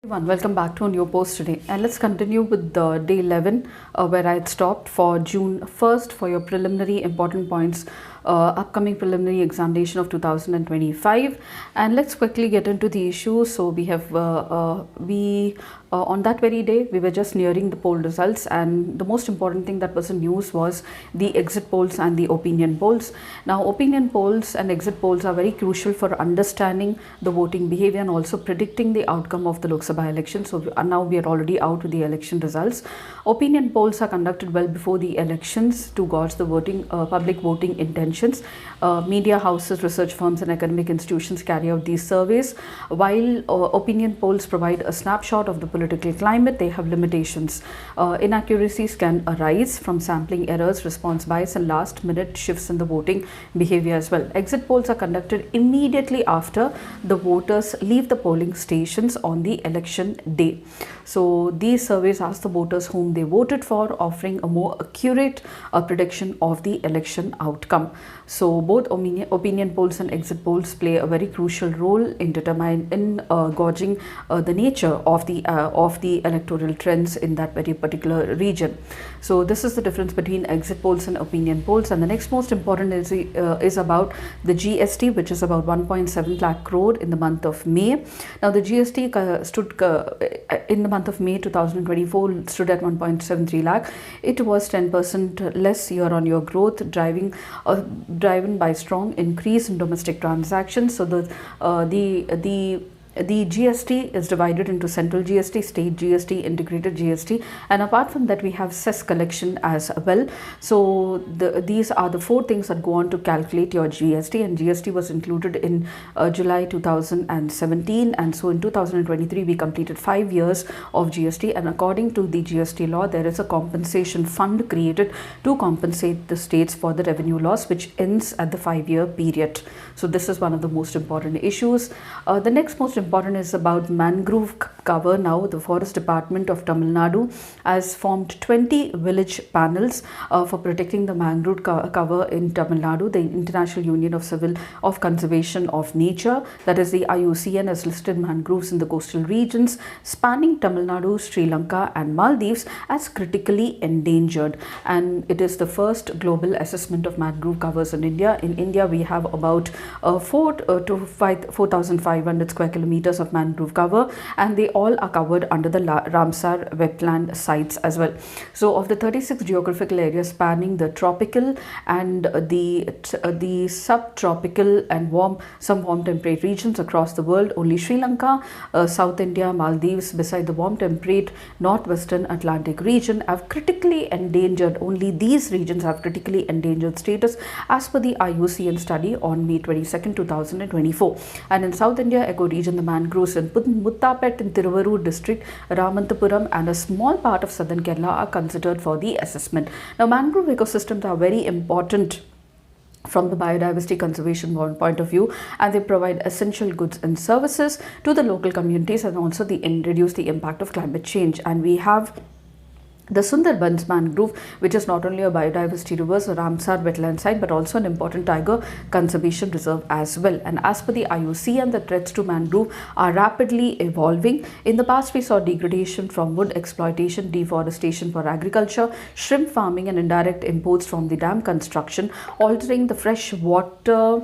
Welcome back to a new post today, and let's continue with the day 11 where I had stopped for June 1st for your preliminary important points, upcoming preliminary examination of 2025. And let's quickly get into the issues. So we have on that very day we were just nearing the poll results, and the most important thing that was in news was the exit polls and the opinion polls. Now opinion polls and exit polls are very crucial for understanding the voting behavior and also predicting the outcome of the Lok Sabha election. So now we are already out with the election results. Opinion polls are conducted well before the elections to gauge the public voting intentions. Media houses, research firms and academic institutions carry out these surveys. While opinion polls provide a snapshot of the political climate, they have limitations. Inaccuracies can arise from sampling errors, response bias and last minute shifts in the voting behavior as well. Exit polls are conducted immediately after the voters leave the polling stations on the election day. So these surveys ask the voters whom they voted for, offering a more accurate prediction of the election outcome. So both opinion polls and exit polls play a very crucial role in gauging the nature of the electoral trends in that very particular region. So this is the difference between exit polls and opinion polls. And the next most important is about the GST, which is about 1.7 lakh crore in the month of May. Now the GST stood in the month of May 2024 stood at 1.73 lakh. It was 10% less year-on-year growth, driven by strong increase in domestic transactions. So the GST is divided into central GST, state GST, integrated GST, and apart from that we have cess collection as well. So these are the four things that go on to calculate your GST, and GST was included in July 2017, and so in 2023 we completed 5 years of GST, and according to the GST law there is a compensation fund created to compensate the states for the revenue loss which ends at the 5-year period. So this is one of the most important issues. The next most important is about mangrove cover. Now the Forest Department of Tamil Nadu has formed 20 village panels for protecting the mangrove cover in Tamil Nadu. The International Union of Conservation of Nature, that is the IUCN, has listed mangroves in the coastal regions spanning Tamil Nadu, Sri Lanka and Maldives as critically endangered, and it is the first global assessment of mangrove covers in India. In India we have about 4,500 square kilometers of mangrove cover, and they all are covered under the Ramsar wetland sites as well. So of the 36 geographical areas spanning the tropical and the subtropical and some warm temperate regions across the world, only Sri Lanka, South India, Maldives, beside the warm temperate northwestern Atlantic region, have critically endangered. Only these regions have critically endangered status as per the IUCN study on May 22nd, 2024. And in South India eco-region, the mangroves in Muttapet in Tiruvarur district, Ramantapuram and a small part of southern Kerala are considered for the assessment. Now mangrove ecosystems are very important from the biodiversity conservation point of view, and they provide essential goods and services to the local communities, and also reduce the impact of climate change. And we have the Sundarbans mangrove, which is not only a biodiversity reserve, a Ramsar wetland site, but also an important tiger conservation reserve as well. And as per the IUCN, the threats to mangrove are rapidly evolving. In the past, we saw degradation from wood exploitation, deforestation for agriculture, shrimp farming and indirect imports from the dam construction, altering the freshwater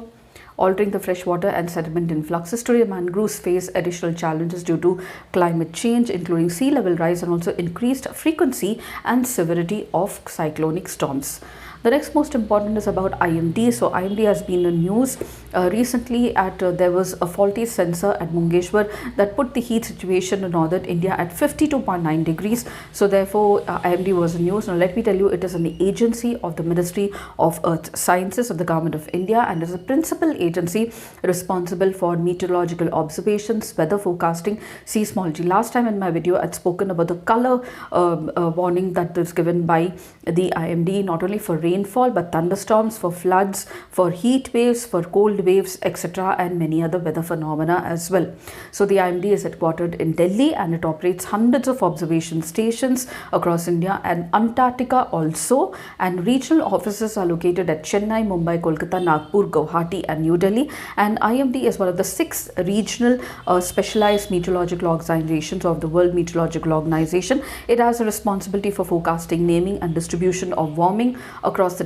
and sediment influxes. Today, mangroves face additional challenges due to climate change, including sea level rise and also increased frequency and severity of cyclonic storms. The next most important is about IMD. So IMD has been in news recently. There was a faulty sensor at Mungeshwar that put the heat situation in northern India at 52.9 degrees. So therefore IMD was in news. Now let me tell you, it is an agency of the Ministry of Earth Sciences of the Government of India, and is a principal agency responsible for meteorological observations, weather forecasting, seismology. Last time in my video I had spoken about the color warning that is given by the IMD, not only for rain rainfall, but thunderstorms, for floods, for heat waves, for cold waves, etc., and many other weather phenomena as well. So the IMD is headquartered in Delhi, and it operates hundreds of observation stations across India and Antarctica also, and regional offices are located at Chennai, Mumbai, Kolkata, Nagpur, Guwahati, and New Delhi. And IMD is one of the 6 regional specialized meteorological organizations of the World Meteorological Organization. It has a responsibility for forecasting, naming, and distribution of warming across the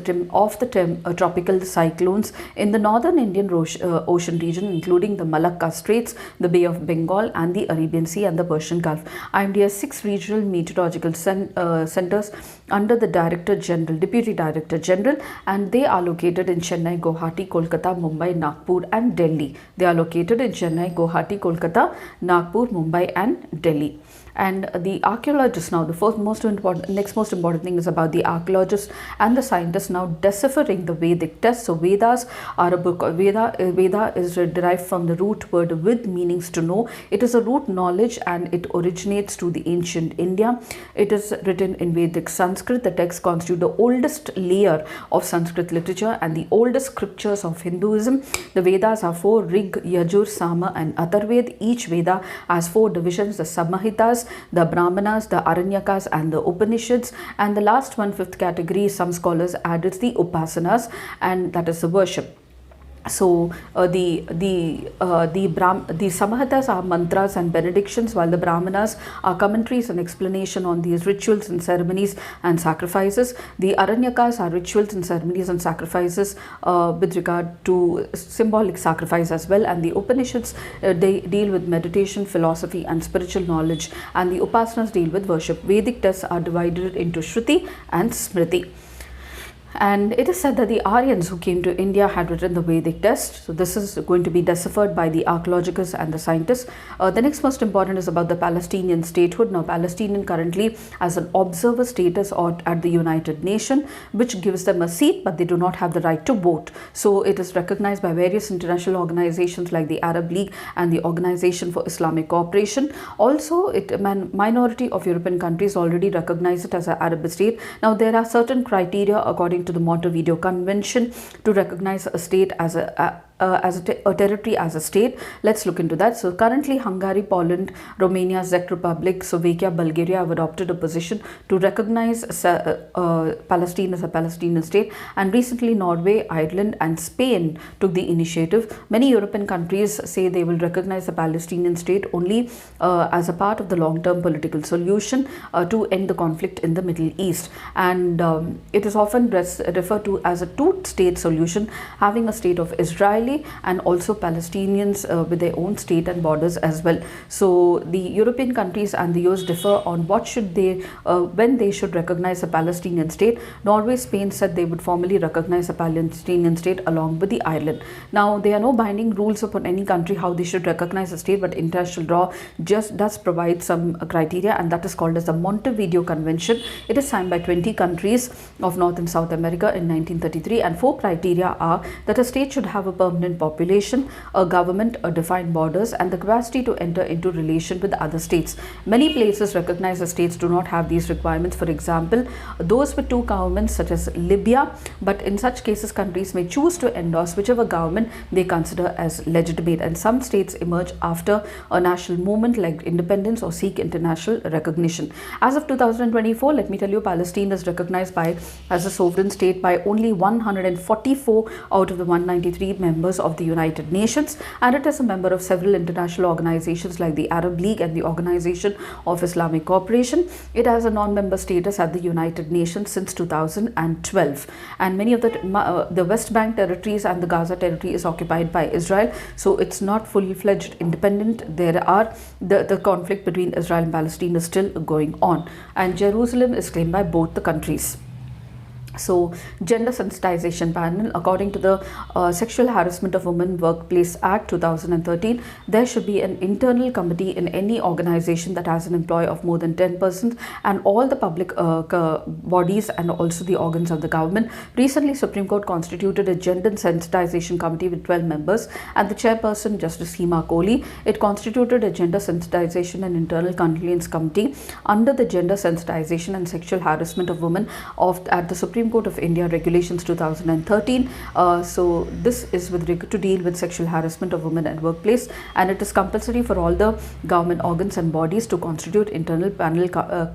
tropical cyclones in the northern Indian Ocean region, including the Malacca Straits, the Bay of Bengal, and the Arabian Sea and the Persian Gulf. IMD has 6 regional meteorological centers under the Deputy Director General, and they are located in Chennai, Guwahati, Kolkata, Mumbai, Nagpur, and Delhi. They are located in Chennai, Guwahati, Kolkata, Nagpur, Mumbai, and Delhi. And the archaeologists now, next most important thing is about the archaeologists and the scientists now deciphering the Vedic text. So Vedas are a book. Veda is derived from the root word with, meanings to know. It is a root knowledge, and it originates to the ancient India. It is written in Vedic Sanskrit. The text constitute the oldest layer of Sanskrit literature and the oldest scriptures of Hinduism. The Vedas are 4: Rig, Yajur, Sama, and Atharved. Each Veda has 4 divisions: the Samhitas, the Brahmanas, the Aranyakas, and the Upanishads. And the last one, 5th category, some scholars added the Upasanas, and that is the worship. So the Samhitas are mantras and benedictions, while the Brahmanas are commentaries and explanation on these rituals and ceremonies and sacrifices. The Aranyakas are rituals and ceremonies and sacrifices with regard to symbolic sacrifice as well. And the Upanishads, they deal with meditation, philosophy, and spiritual knowledge. And the Upasanas deal with worship. Vedic texts are divided into Shruti and Smriti. And it is said that the Aryans who came to India had written the Vedic text. So this is going to be deciphered by the archaeologists and the scientists. The next most important is about the Palestinian statehood. Now, Palestinian currently has an observer status at the United Nations, which gives them a seat, but they do not have the right to vote. So it is recognized by various international organizations like the Arab League and the Organization for Islamic Cooperation. Also, a minority of European countries already recognize it as an Arab state. Now, there are certain criteria according to the Montevideo Convention to recognize a state as a territory as a state. Let's look into that. So currently Hungary, Poland, Romania, Czech Republic, Slovakia, Bulgaria have adopted a position to recognize Palestine as a Palestinian state, and recently Norway, Ireland, and Spain took the initiative. Many European countries say they will recognize the Palestinian state only as a part of the long-term political solution to end the conflict in the Middle East, and it is often referred to as a two-state solution, having a state of Israel and also Palestinians with their own state and borders as well. So the European countries and the US differ on when they should recognize a Palestinian state. Norway, Spain said they would formally recognize a Palestinian state along with the Ireland. Now, there are no binding rules upon any country how they should recognize a state, but international law just does provide some criteria, and that is called as the Montevideo Convention. It is signed by 20 countries of North and South America in 1933, and 4 criteria are that a state should have a permanent population, a government, a defined borders, and the capacity to enter into relation with other states. Many places recognized as states do not have these requirements. For example, those with 2 governments such as Libya, but in such cases countries may choose to endorse whichever government they consider as legitimate, and some states emerge after a national movement like independence or seek international recognition. As of 2024, let me tell you, Palestine is recognized as a sovereign state by only 144 out of the 193 members of the United Nations, and it is a member of several international organizations like the Arab League and the Organization of Islamic Cooperation. It has a non-member status at the United Nations since 2012, and many of the West Bank territories and the Gaza territory is occupied by Israel, so it's not fully fledged independent. There are the conflict between Israel and Palestine is still going on, and Jerusalem is claimed by both the countries. So, gender sensitization panel, according to the Sexual Harassment of Women Workplace Act 2013, there should be an internal committee in any organization that has an employee of more than 10 persons, and all the public bodies and also the organs of the government. Recently, Supreme Court constituted a gender sensitization committee with 12 members, and the chairperson, Justice Seema Kohli. It constituted a gender sensitization and internal compliance committee under the Gender Sensitization and Sexual Harassment of Women at the Supreme Supreme Court of India Regulations 2013. So this is to deal with sexual harassment of women at workplace, and it is compulsory for all the government organs and bodies to constitute internal panel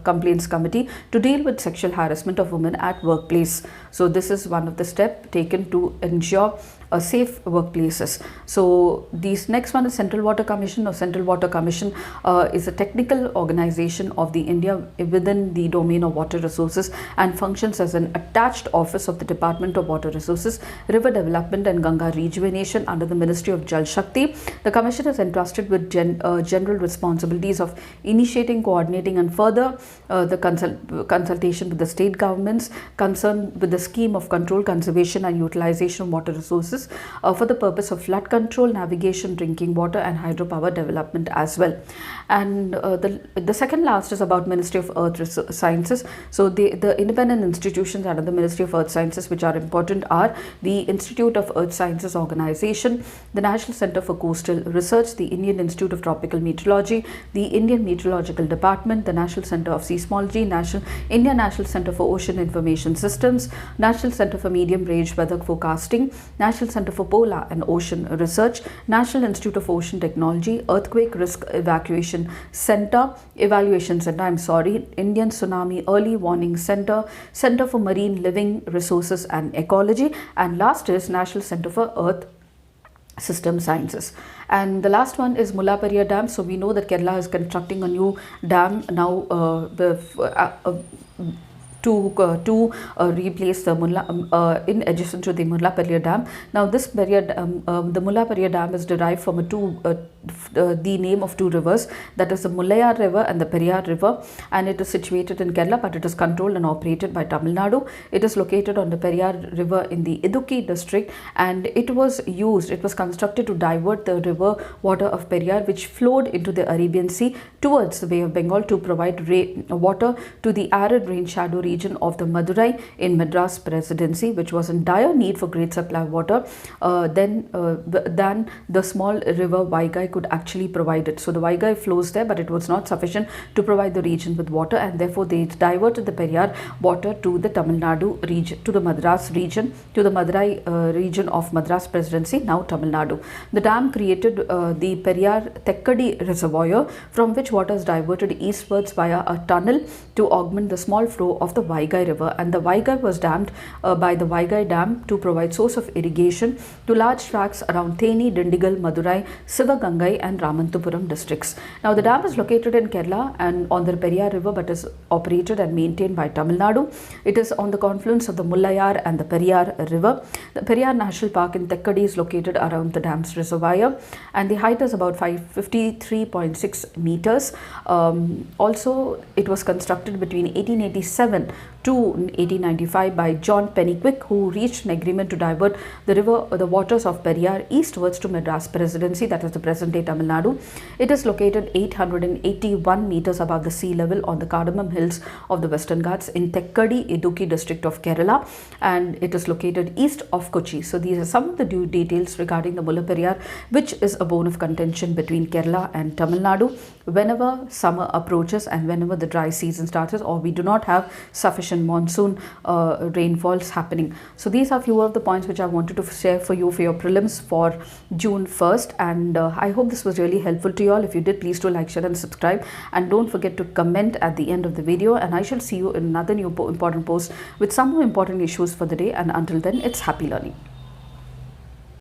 complaints committee to deal with sexual harassment of women at workplace. So this is one of the steps taken to ensure safe workplaces. So these next one is Central Water Commission. Central Water Commission is a technical organization of the India within the domain of water resources and functions as an attached office of the Department of Water Resources, River Development and Ganga Rejuvenation under the Ministry of Jal Shakti. The commission is entrusted with general responsibilities of initiating, coordinating and further the consultation with the state governments concerned with the scheme of control, conservation and utilization of water resources for the purpose of flood control, navigation, drinking water and hydropower development as well. And the second last is about Ministry of Earth Sciences. So the independent institutions under the Ministry of Earth Sciences which are important are the Institute of Earth Sciences Organization, the National Center for Coastal Research, the Indian Institute of Tropical Meteorology, the Indian Meteorological Department, the National Center of Seismology, Indian National Center for Ocean Information Systems, National Center for Medium Range Weather Forecasting, National Center for Polar and Ocean Research, National Institute of Ocean Technology, Earthquake Risk Evaluation Center, Indian Tsunami Early Warning Center, Center for Marine Living Resources and Ecology, and last is National Center for Earth System Sciences. And the last one is Mullaperia Dam. So we know that Kerala is constructing a new dam now to replace the in addition to the Mullaperia Dam. Now this the Mullaperia Dam is derived from the name of two rivers, that is the Mullayyar River and the Periyar River, and it is situated in Kerala, but it is controlled and operated by Tamil Nadu. It is located on the Periyar River in the Idukki district, and it was constructed to divert the river water of Periyar, which flowed into the Arabian Sea towards the Bay of Bengal, to provide water to the arid rain shadow region of the Madurai in Madras Presidency, which was in dire need for great supply of water than the small river Vaigai could actually provide it. So the Vaigai flows there, but it was not sufficient to provide the region with water, and therefore they diverted the Periyar water to the Tamil Nadu region, to the Madras region, to the Madurai region of Madras Presidency, now Tamil Nadu. The dam created the Periyar Thekkadi reservoir, from which water is diverted eastwards via a tunnel to augment the small flow of the Vaigai River, and the Vaigai was dammed by the Vaigai Dam to provide source of irrigation to large tracts around Theni, Dindigal, Madurai, Sivagangai and Ramantapuram districts. Now the dam is located in Kerala and on the Periyar River, but is operated and maintained by Tamil Nadu. It is on the confluence of the Mullayyar and the Periyar River. The Periyar National Park in Thekkadi is located around the dam's reservoir, and the height is about 53.6 meters. Also, it was constructed between 1887 to 1895 by John Pennyquick, who reached an agreement to divert the waters of Periyar eastwards to Madras Presidency, that is the present-day Tamil Nadu. It is located 881 meters above the sea level on the Cardamom Hills of the Western Ghats in Thekkadi, Idukki district of Kerala, and it is located east of Kochi. So these are some of the details regarding the Mullaperiyar, which is a bone of contention between Kerala and Tamil Nadu whenever summer approaches and whenever the dry season starts, or we do not have sufficient monsoon rainfalls happening. So these are few of the points which I wanted to share for you for your prelims for June 1st, and I hope this was really helpful to you all. If you did, please do like, share and subscribe, and don't forget to comment at the end of the video, and I shall see you in another new important post with some more important issues for the day, and until then, it's happy learning.